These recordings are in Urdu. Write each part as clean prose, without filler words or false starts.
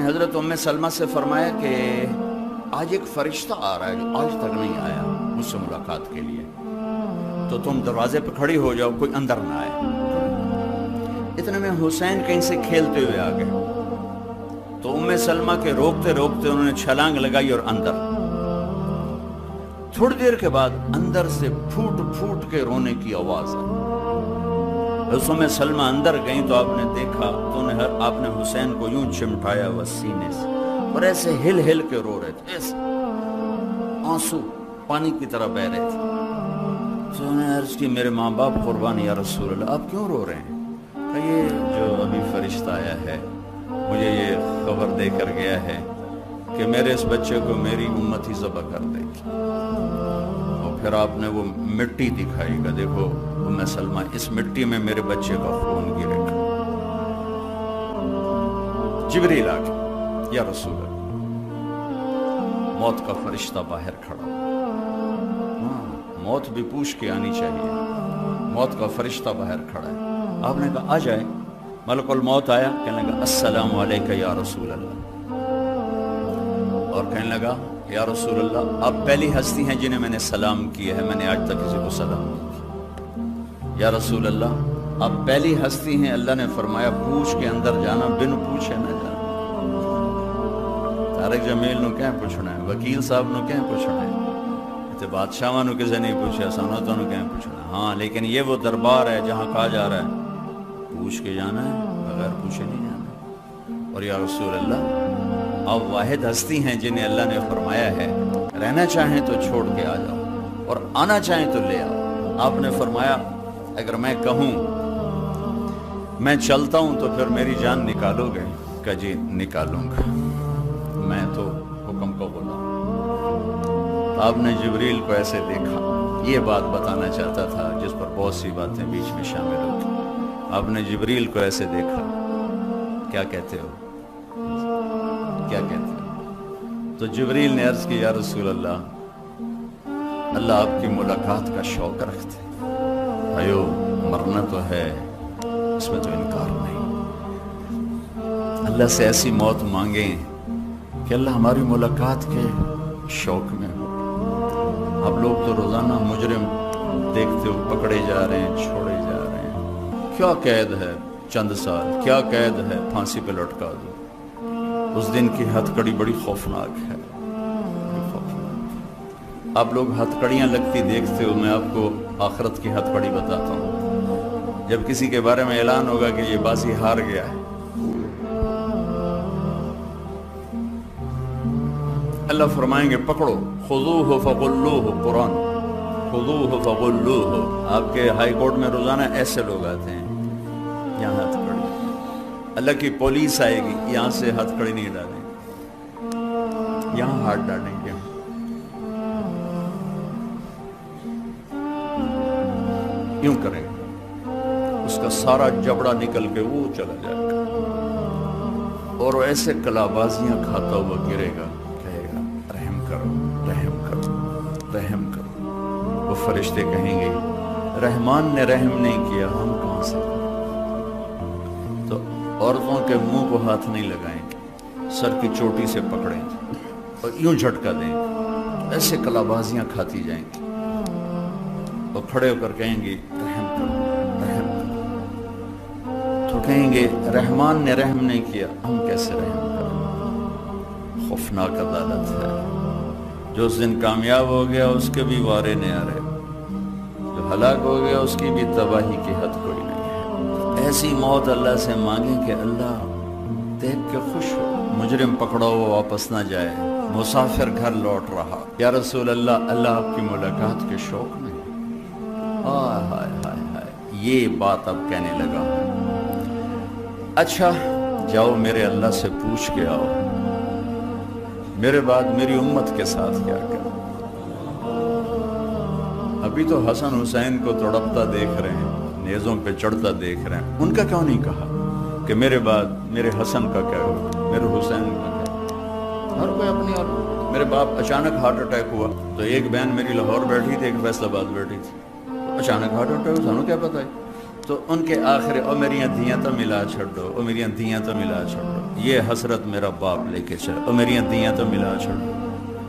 حضرت ام سلمہ سے فرمایا کہ آج ایک فرشتہ آ رہا ہے جو آج تک نہیں آیا مجھ سے ملاقات کے لیے، تو تم دروازے پہ کھڑی ہو جاؤ، کوئی اندر نہ آئے۔ اتنے میں حسین کہیں سے کھیلتے ہوئے آ گئے، تو ام سلمہ کے روکتے روکتے انہوں نے چھلانگ لگائی اور اندر۔ تھوڑی دیر کے بعد اندر سے پھوٹ پھوٹ کے رونے کی آواز آئی۔ ام سلمہ اندر گئیں تو آپ نے دیکھا تو آپ نے حسین کو یوں چمٹایا ہوا سینے سے اور ایسے ہل ہل کے رو رہے تھے، ایسے آنسو پانی کی طرح بہ رہے تھے۔ تو انہوں نے عرض کی میرے ماں باپ قربان یا رسول اللہ، آپ کیوں رو رہے ہیں؟ کہ یہ جو ابھی فرشتہ آیا ہے مجھے یہ خبر دے کر گیا ہے کہ میرے اس بچے کو میری امت ہی ذبح کر دے گی۔ اور پھر آپ نے وہ مٹی دکھائی گا، دیکھو ام سلمہ اس مٹی میں میرے بچے کا خون گرے گا۔ جبریل آ گیا، یا رسول اللہ، موت کا فرشتہ باہر کھڑا ہو۔ موت بھی پوچھ کے آنی چاہیے، موت کا فرشتہ باہر کھڑا ہے۔ آپ نے کہا آ جائے۔ ملک الموت آیا، کہنے لگا السلام علیکہ یا رسول اللہ، اور کہنے لگا یا رسول اللہ آپ پہلی ہستی ہیں جنہیں میں نے سلام کیا ہے، میں نے آج تک کسی کو سلام نہیں کیا۔ یا رسول اللہ آپ پہلی ہستی ہیں، اللہ نے فرمایا پوچھ کے اندر جانا، بن پوچھے نہ جانا۔ طارق جمیل نو کہیں پوچھنا ہے، وکیل صاحب نو کہیں پوچھنا ہے، تے بادشاہ نو کسے نہیں پوچھا، سانوتوں نو کہیں پوچھنا ہے۔ ہاں لیکن یہ وہ دربار ہے جہاں کہا جا رہا ہے پوچھ کے جانا ہے، بغیر پوچھے نہیں جانا۔ اور یا رسول اللہ آپ واحد ہستی ہیں جنہیں اللہ نے فرمایا ہے رہنا چاہیں تو چھوڑ کے آ جاؤ اور آنا چاہیں تو لے آؤ۔ آپ نے فرمایا اگر میں کہوں میں چلتا ہوں تو پھر میری جان نکالو گے؟ کہ جی نکالوں گا، میں تو حکم کا غلام۔ آپ نے جبریل کو ایسے دیکھا، یہ بات بتانا چاہتا تھا جس پر بہت سی باتیں بیچ میں شامل ہوتی۔ آپ نے جبریل کو ایسے دیکھا، کیا کہتے ہو، کیا کہتے ہو؟ تو جبریل نے عرض کی یا رسول اللہ، اللہ آپ کی ملاقات کا شوق رکھتے، بھائیو مرنا تو ہے، اس میں تو انکار نہیں۔ اللہ سے ایسی موت مانگیں کہ اللہ ہماری ملاقات کے شوق میں ہو۔ اب لوگ تو روزانہ مجرم دیکھتے ہو پکڑے جا رہے ہیں، چھوڑے جا رہے ہیں، کیا قید ہے چند سال، کیا قید ہے پھانسی پہ لٹکا دو۔ اس دن کی ہتھ کڑی بڑی خوفناک ہے، بڑی خوفناک۔ آپ لوگ ہتھ کڑیاں لگتی دیکھتے ہو، میں آپ کو آخرت کی ہتھ کڑی بتاتا ہوں۔ جب کسی کے بارے میں اعلان ہوگا کہ یہ بازی ہار گیا ہے، اللہ فرمائیں گے پکڑو، خذوہ فغلوہ، قرآن خذوہ فغلوہ۔ آپ کے ہائی کورٹ میں روزانہ ایسے لوگ آتے ہیں، یہاں ہتھ کڑی، اللہ کی پولیس آئے گی، یہاں سے ہتھ کڑی نہیں ڈالیں گے، یہاں ہاتھ ڈالیں گے۔ یوں کریں گے، اس کا سارا جبڑا نکل کے وہ چلا جائے گا اور وہ ایسے کلابازیاں کھاتا ہوا گرے گا، کہے گا رحم کرو، رحم کرو، رحم کرو۔ وہ فرشتے کہیں گے رحمان نے رحم نہیں کیا، ہم کہاں سے؟ تو عورتوں کے منہ کو ہاتھ نہیں لگائیں گے، سر کی چوٹی سے پکڑیں گے اور یوں جھٹکا دیں گے، ایسے کلابازیاں کھاتی جائیں گی اور کھڑے ہو کر کہیں گے رحم کرو، رحم کرو۔ تو کہیں گے رحمان نے رحم نہیں کیا، ہم کیسے رحم کریں؟ خوفناک عدالت ہے۔ جو اس دن کامیاب ہو گیا اس کے بھی وارے نیارے، جو ہلاک ہو گیا اس کی بھی تباہی کی حد کوئی نہیں ہے۔ ایسی موت اللہ سے مانگیں کہ اللہ دیکھ کے خوش ہو۔ مجرم پکڑا ہوا واپس نہ جائے، مسافر گھر لوٹ رہا، یا رسول اللہ اللہ آپ کی ملاقات کے شوق میں۔ ہائے ہائے ہائے ہائے، یہ بات اب کہنے لگا ہوں۔ اچھا جاؤ میرے اللہ سے پوچھ کے آؤ میرے بعد میری امت کے ساتھ کیا کریں۔ ابھی تو حسن حسین کو تڑپتا دیکھ رہے ہیں، نیزوں پہ چڑھتا دیکھ رہے ہیں، ان کا کیوں نہیں کہا کہ میرے بعد میرے حسن کا کیا ہوگا، میرے حسین کا کیا؟ ہر کوئی اپنی، اور میرے باپ اچانک ہارٹ اٹیک ہوا تو ایک بہن میری لاہور بیٹھی تھی، ایک فیصل آباد بیٹھی تھی، اچانک ہارٹ اٹیک، سانو کیا پتہ ہے؟ تو ان کے آخر او میری دھیاں تو ملا چھڑو، او میری دھیاں تو ملا چھڑو، یہ حسرت میرا باپ لے کے چلا، اور میری دیاں تو ملا چھوڑ۔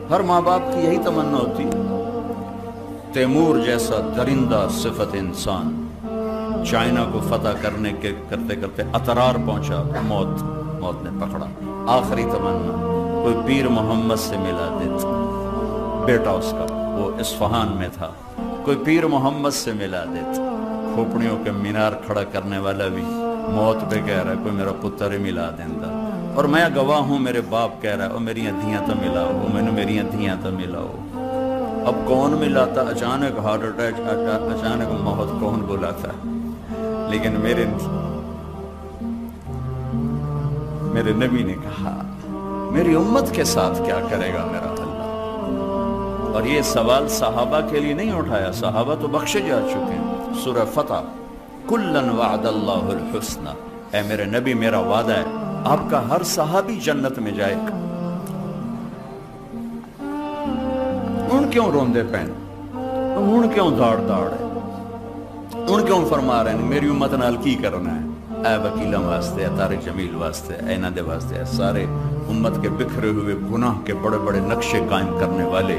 ہر ماں باپ کی یہی تمنا ہوتی ہے۔ تیمور جیسا درندہ صفت انسان چائنا کو فتح کرنے کے کرتے کرتے اترار پہنچا، موت نے پکڑا۔ آخری تمنا کوئی پیر محمد سے ملا دیتا، بیٹا اس کا وہ اصفہان میں تھا، کوئی پیر محمد سے ملا دیتا۔ کھوپڑیوں کے مینار کھڑا کرنے والا بھی موت پہ کہہ رہا ہے کوئی میرا پتر ہی ملا دینا، اور میں گواہ ہوں، میرے باپ کہہ رہا ہے او میری دھیاں تو ملاؤ، میں میری دھیاں تو ملاؤ۔ اب کون ملاتا؟ اچانک ہارٹ اٹیک، اچانک موت کون بلاتا؟ لیکن میرے نبی نے کہا میری امت کے ساتھ کیا کرے گا میرا اللہ؟ اور یہ سوال صحابہ کے لیے نہیں اٹھایا، صحابہ تو بخشے جا چکے ہیں۔ سورہ فتح، کلن وعد اللہ الحسنى، اے میرے نبی میرا وعدہ ہے آپ کا ہر صحابی جنت میں جائے گا۔ ان کیوں روندے پین، ان کیوں داڑ ہے، ان کیوں فرما رہے ہیں میری امت نال کی کرنا ہے؟ اے وکیلوں واسطے، اے طارق جمیل واسطے، اے انہاں دے واسطے، اے سارے امت کے بکھرے ہوئے گناہ کے بڑے بڑے نقشے قائم کرنے والے،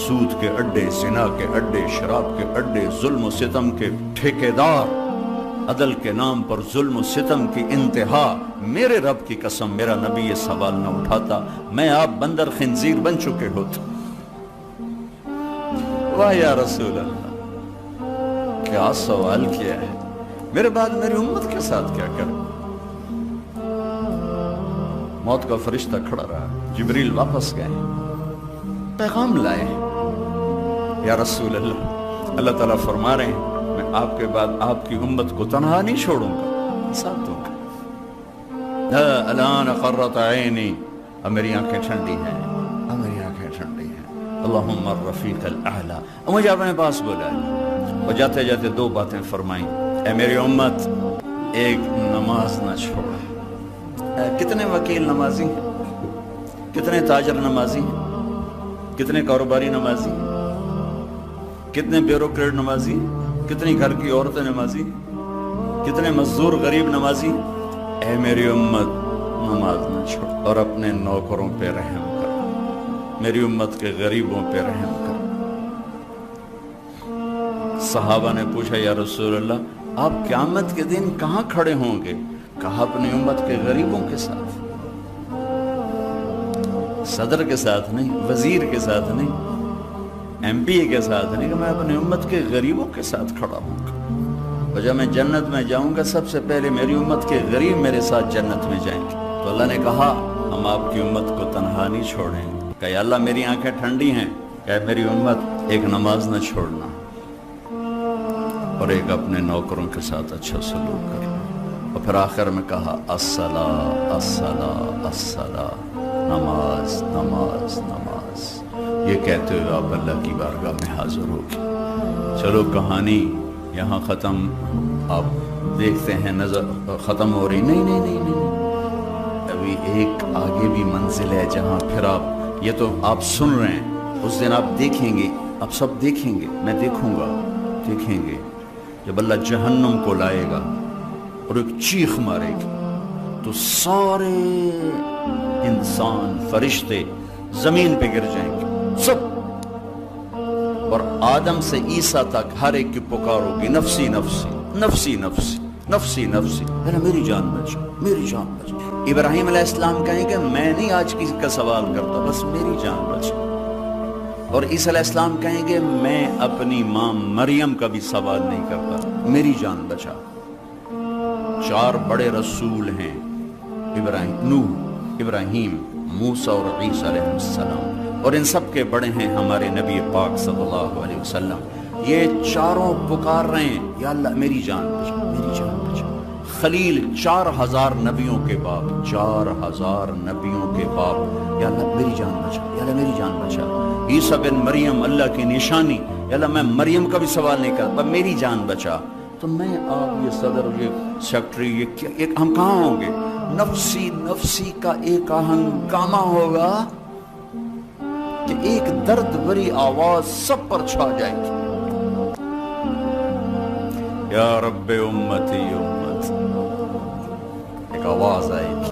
سود کے اڈے، زنا کے اڈے، شراب کے اڈے، ظلم و ستم کے ٹھیکیدار، عدل کے نام پر ظلم و ستم کی انتہا۔ میرے رب کی قسم میرا نبی یہ سوال نہ اٹھاتا، میں آپ بندر خنزیر بن چکے ہوتے۔ واہ یا رسول اللہ، کیا سوال کیا ہے، میرے بعد میری امت کے ساتھ کیا کروں؟ موت کا فرشتہ کھڑا رہا، جبریل واپس گئے، پیغام لائے، یا رسول اللہ، اللہ تعالیٰ فرما رہے ہیں میں آپ کے بعد آپ کی امت کو تنہا نہیں چھوڑوں گا، ساتھ دوں گا۔ الان قرۃ عینی، اب میری آنکھیں ٹھنڈی ہیں، اب میری آنکھیں ٹھنڈی ہیں۔ اللہم الرفیق الاعلیٰ۔ مجھے اپنے پاس بلایا اور جاتے جاتے دو باتیں فرمائیں، اے میری امت ایک نماز نہ چھوڑ۔ کتنے وکیل نمازی ہیں، کتنے تاجر نمازی ہیں، کتنے کاروباری نمازی ہیں، کتنے بیوروکریٹ نمازی ہیں، کتنی گھر کی عورتیں نمازی ہیں، کتنے مزدور غریب نمازی ہیں۔ اے میری امت نماز نہ چھوڑ اور اپنے نوکروں پہ رحم کر، میری امت کے غریبوں پہ رحم کر۔ صحابہ نے پوچھا یا رسول اللہ آپ قیامت کے دن کہاں کھڑے ہوں گے؟ کہا اپنی امت کے غریبوں کے ساتھ، صدر کے ساتھ نہیں، وزیر کے ساتھ نہیں، ایم پی کے ساتھ نہیں، کہ میں اپنی امت کے غریبوں کے ساتھ کھڑا ہوں گا۔ اور جب میں جنت میں جاؤں گا سب سے پہلے میری امت کے غریب میرے ساتھ جنت میں جائیں گے۔ تو اللہ نے کہا ہم آپ کی امت کو تنہا نہیں چھوڑیں گے۔ کہ یا اللہ میری آنکھیں ٹھنڈی ہیں، کہ میری امت ایک نماز نہ چھوڑنا اور ایک اپنے نوکروں کے ساتھ اچھا سلوک کرنا۔ اور پھر آخر میں کہا الصلاۃ الصلاۃ الصلاۃ، نماز نماز نماز۔ یہ کہتے ہوئے آپ اللہ کی بارگاہ میں حاضر ہو گئے۔ چلو کہانی یہاں ختم، آپ دیکھتے ہیں نظر ختم ہو رہی، نہیں، ابھی ایک آگے بھی منزل ہے جہاں پھر آپ، یہ تو آپ سن رہے ہیں، اس دن آپ دیکھیں گے، آپ سب دیکھیں گے، میں دیکھوں گا، دیکھیں گے جب اللہ جہنم کو لائے گا اور ایک چیخ مارے گی تو سارے انسان فرشتے زمین پہ گر جائیں گے سب، اور آدم سے عیسیٰ تک ہر ایک کی پکار ہوگی نفسی نفسی نفسی نفسی نفسی نفسی، میری جان بچا، میری جان بچا۔ ابراہیم علیہ السلام کہیں کہ میں نہیں آج کسی کا سوال کرتا، بس میری جان بچا۔ اور عیسیٰ علیہ السلام کہیں گے میں اپنی ماں مریم کا بھی سوال نہیں کرتا، میری جان بچا۔ چار بڑے رسول ہیں، نوح، ابراہیم، موسیٰ اور عیسیٰ علیہ السلام، اور ان سب کے بڑے ہیں ہمارے نبی پاک صلی اللہ علیہ وسلم۔ یہ چاروں پکار رہے ہیں یا اللہ میری جان بچا، میری جان بچا۔ خلیل 4000 نبیوں کے باپ، 4000 نبیوں کے باپ، یا اللہ میری جان بچا، یا اللہ میری جان بچا۔ عیسیٰ بن مریم اللہ کی نشانی، یا اللہ میں مریم کا بھی سوال نہیں کرتا، میری جان بچا۔ تو میں آپ یہ صدر، یہ سیکٹری، یہ کیا، ہم کہاں ہوں گے؟ نفسی نفسی کا ایک ہنگامہ ہوگا کہ ایک درد بھری آواز سب پر چھا جائے گی، یا رب امتی امت، ایک آواز آئے گی،